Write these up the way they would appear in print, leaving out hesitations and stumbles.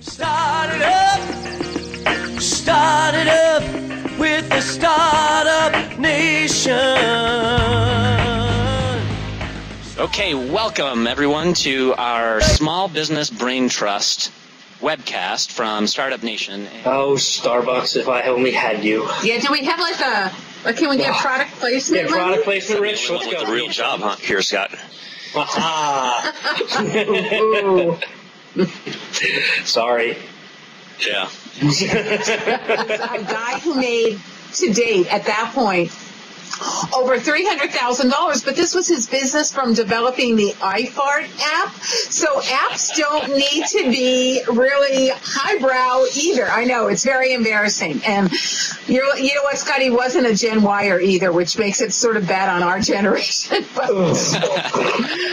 Start it up with the Startup Nation. Okay, welcome everyone to our Small Business Brain Trust webcast from Startup Nation. Oh, Starbucks, if I only had you. Yeah, do we have can we get product placement? Yeah, product placement, Rich. Let's go. The real job, huh? Here, Scott. Sorry. Yeah. A guy who made, to date, at that point, over $300,000, but this was his business from developing the iFart app. So apps don't need to be really highbrow either. I know, it's very embarrassing. And you know what, Scott, he wasn't a Gen Y-er either, which makes it sort of bad on our generation.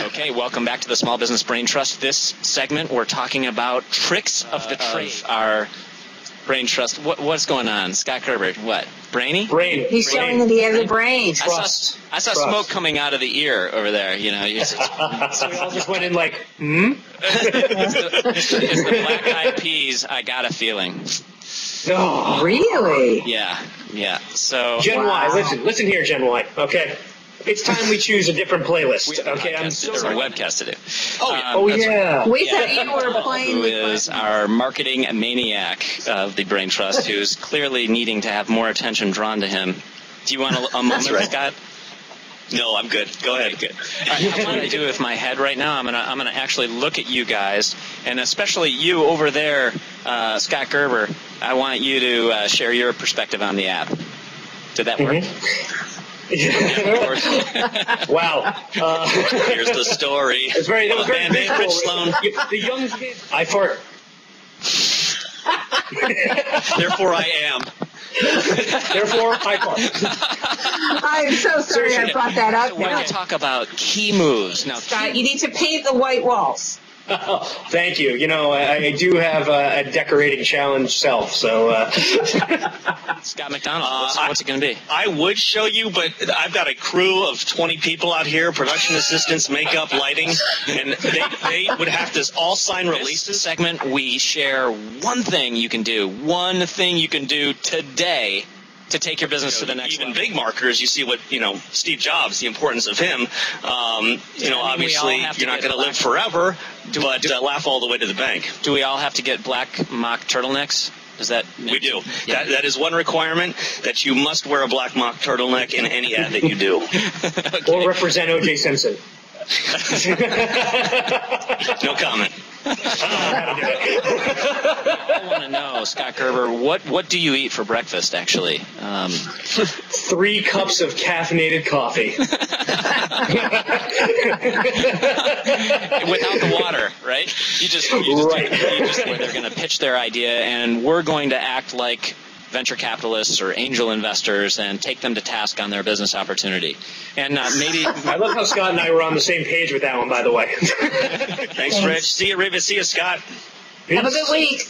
Okay, welcome back to the Small Business Brain Trust. This segment, we're talking about tricks of the trade. Our Brain Trust. What's going on? Scott Gerber, what? Brainy? Brain. He's showing the other brain. I saw smoke coming out of the ear over there, you know. So we all just went in like, It's the Black Eyed Peas, I got a feeling. Oh. Really? Yeah. So Gen Y, listen here, Gen Y, okay? It's time we choose a different playlist, okay? There's a webcast to do. Yeah. We thought you were playing Who with is our marketing maniac of the Brain Trust, who's clearly needing to have more attention drawn to him. Do you want a moment, Scott? No, I'm good. Go ahead. Good. All right, what I'm going to do with my head right now, I'm gonna actually look at you guys, and especially you over there, Scott Gerber. I want you to share your perspective on the app. Did that work? Wow. Here's the story. That was very Band-Aid, Rich Sloan. The young kid. iFart. Therefore, I am. Therefore, iFart. I'm so sorry I brought that up. We're going to talk about key moves. Now, Scott, you need to paint the white walls. Oh, thank you. You know, I do have a decorating challenge self, so... Scott McDonald, what's it going to be? I would show you, but I've got a crew of 20 people out here, production assistants, makeup, lighting, and they would have to all sign releases. This segment, we share one thing you can do today to take your business to the next level. Even big marketers, you see what, Steve Jobs, the importance of him. Obviously, you're not going to live forever, but laugh all the way to the bank. Do we all have to get black mock turtlenecks? Does that? We do. Yeah. That is one requirement, that you must wear a black mock turtleneck in any ad that you do. Okay. Or represent O.J. Simpson. No comment. I want to know, Scott Gerber, what do you eat for breakfast, actually? 3 cups of caffeinated coffee. Without the water, right? You just where they're going to pitch their idea, and we're going to act like venture capitalists or angel investors and take them to task on their business opportunity. And maybe... I love how Scott and I were on the same page with that one, by the way. Thanks, Rich. See you, Rivas. See you, Scott. Have a good week.